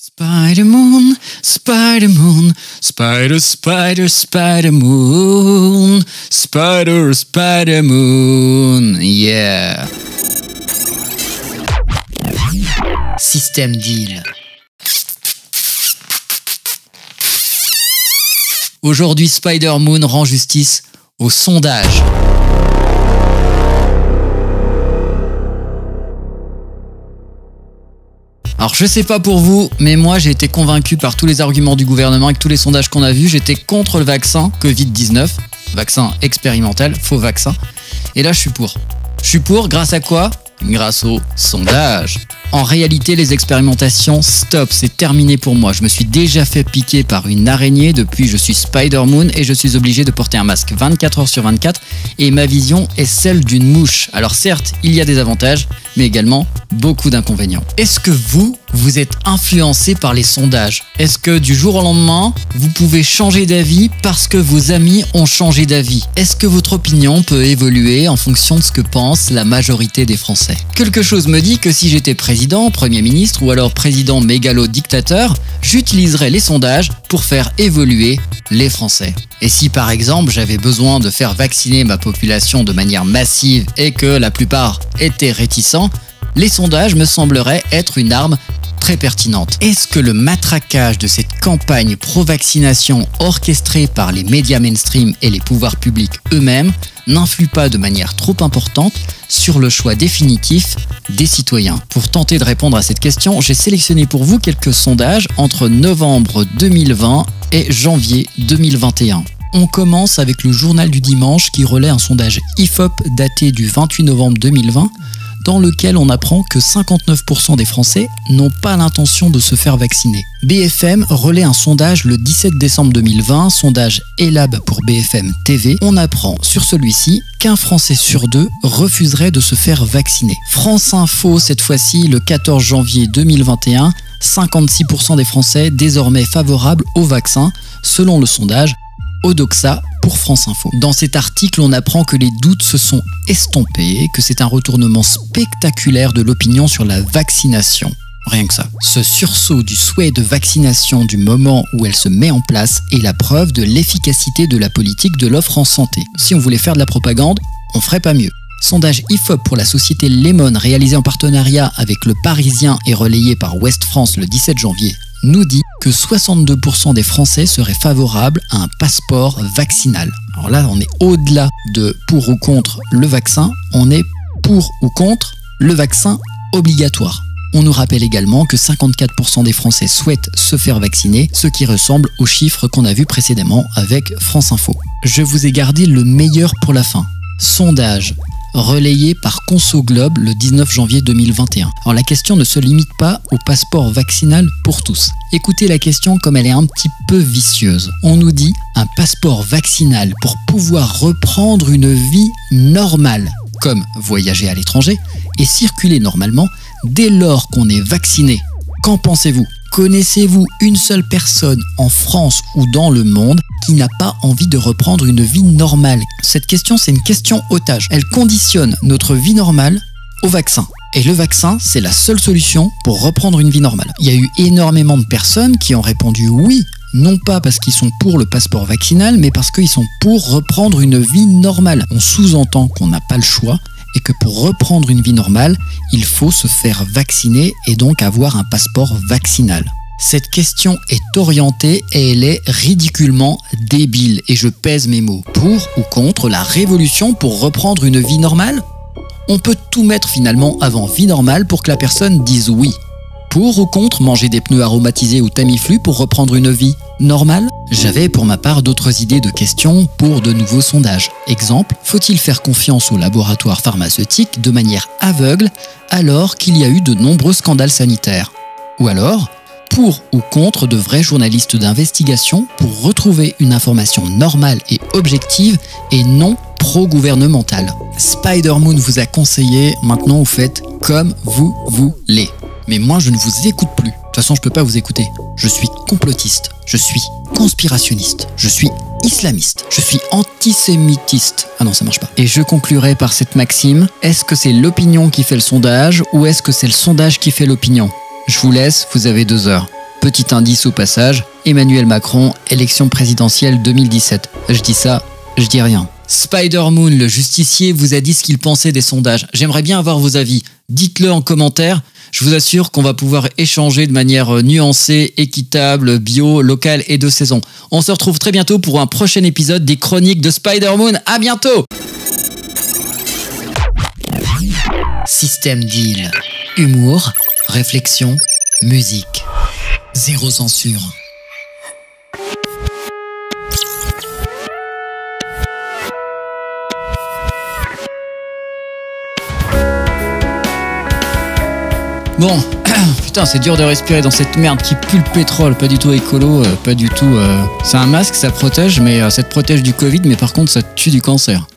Spider-Moon, Spider-Moon, Spider, Spider, Spider-Moon, Spider, Spider-Moon, yeah. Système deal. Aujourd'hui, Spider-Moon rend justice au sondage. Alors je sais pas pour vous, mais moi j'ai été convaincu par tous les arguments du gouvernement avec tous les sondages qu'on a vus. J'étais contre le vaccin Covid-19, vaccin expérimental, faux vaccin. Et là je suis pour. Je suis pour grâce à quoi ? Grâce au sondage. En réalité, les expérimentations, stop, c'est terminé pour moi. Je me suis déjà fait piquer par une araignée depuis je suis Spider-Moon et je suis obligé de porter un masque 24 heures sur 24 et ma vision est celle d'une mouche. Alors certes, il y a des avantages, mais également beaucoup d'inconvénients. Est-ce que vous êtes influencé par les sondages ? Est-ce que du jour au lendemain, vous pouvez changer d'avis parce que vos amis ont changé d'avis ? Est-ce que votre opinion peut évoluer en fonction de ce que pense la majorité des Français ? Quelque chose me dit que si j'étais président, Premier ministre ou alors président mégalo-dictateur, j'utiliserais les sondages pour faire évoluer les Français. Et si par exemple j'avais besoin de faire vacciner ma population de manière massive et que la plupart étaient réticents, les sondages me sembleraient être une arme très pertinente. Est-ce que le matraquage de cette campagne pro-vaccination orchestrée par les médias mainstream et les pouvoirs publics eux-mêmes n'influe pas de manière trop importante sur le choix définitif des citoyens ? Pour tenter de répondre à cette question, j'ai sélectionné pour vous quelques sondages entre novembre 2020 et janvier 2021. On commence avec le Journal du Dimanche qui relaie un sondage IFOP daté du 28 novembre 2020 dans lequel on apprend que 59% des Français n'ont pas l'intention de se faire vacciner. BFM relaie un sondage le 17 décembre 2020, sondage ELAB pour BFM TV. On apprend sur celui-ci qu'un Français sur deux refuserait de se faire vacciner. France Info, cette fois-ci, le 14 janvier 2021, 56% des Français désormais favorables au vaccin, selon le sondage Odoxa pour France Info. Dans cet article, on apprend que les doutes se sont estompés, que c'est un retournement spectaculaire de l'opinion sur la vaccination. Rien que ça. Ce sursaut du souhait de vaccination du moment où elle se met en place est la preuve de l'efficacité de la politique de l'offre en santé. Si on voulait faire de la propagande, on ferait pas mieux. Sondage IFOP pour la société Lemon réalisé en partenariat avec Le Parisien et relayé par Ouest France le 17 janvier nous dit que 62% des Français seraient favorables à un passeport vaccinal. Alors là, on est au-delà de pour ou contre le vaccin, on est pour ou contre le vaccin obligatoire. On nous rappelle également que 54% des Français souhaitent se faire vacciner, ce qui ressemble aux chiffres qu'on a vus précédemment avec France Info. Je vous ai gardé le meilleur pour la fin. Sondage relayé par Conso Globe le 19 janvier 2021. Alors la question ne se limite pas au passeport vaccinal pour tous. Écoutez la question comme elle est un petit peu vicieuse. On nous dit un passeport vaccinal pour pouvoir reprendre une vie normale, comme voyager à l'étranger et circuler normalement dès lors qu'on est vacciné. Qu'en pensez-vous ? Connaissez-vous une seule personne en France ou dans le monde qui n'a pas envie de reprendre une vie normale ? Cette question, c'est une question otage. Elle conditionne notre vie normale au vaccin. Et le vaccin, c'est la seule solution pour reprendre une vie normale. Il y a eu énormément de personnes qui ont répondu oui, non pas parce qu'ils sont pour le passeport vaccinal, mais parce qu'ils sont pour reprendre une vie normale. On sous-entend qu'on n'a pas le choix et que pour reprendre une vie normale, il faut se faire vacciner et donc avoir un passeport vaccinal. Cette question est orientée et elle est ridiculement débile, et je pèse mes mots. Pour ou contre la révolution pour reprendre une vie normale ? On peut tout mettre finalement avant vie normale pour que la personne dise oui. Pour ou contre manger des pneus aromatisés ou Tamiflu pour reprendre une vie normale ? J'avais pour ma part d'autres idées de questions pour de nouveaux sondages. Exemple, faut-il faire confiance aux laboratoires pharmaceutiques de manière aveugle alors qu'il y a eu de nombreux scandales sanitaires ? Ou alors, pour ou contre de vrais journalistes d'investigation pour retrouver une information normale et objective et non pro-gouvernementale ? Spider-Moon vous a conseillé, maintenant vous faites comme vous voulez. Mais moi je ne vous écoute plus. De toute façon je peux pas vous écouter. Je suis complotiste, je suis conspirationniste, je suis islamiste, je suis antisémitiste. Ah non, ça marche pas. Et je conclurai par cette maxime. Est-ce que c'est l'opinion qui fait le sondage ou est-ce que c'est le sondage qui fait l'opinion ? Je vous laisse, vous avez 2 heures. petit indice au passage, Emmanuel Macron, élection présidentielle 2017. Je dis ça, je dis rien. Spider-Moon, le justicier, vous a dit ce qu'il pensait des sondages. J'aimerais bien avoir vos avis. Dites-le en commentaire. Je vous assure qu'on va pouvoir échanger de manière nuancée, équitable, bio, locale et de saison. On se retrouve très bientôt pour un prochain épisode des Chroniques de Spider-Moon. À bientôt! Système Deal. Humour, réflexion, musique. Zéro censure. Bon, putain, c'est dur de respirer dans cette merde qui pue le pétrole, pas du tout écolo, pas du tout... C'est un masque, ça protège, mais ça te protège du Covid, mais par contre ça te tue du cancer.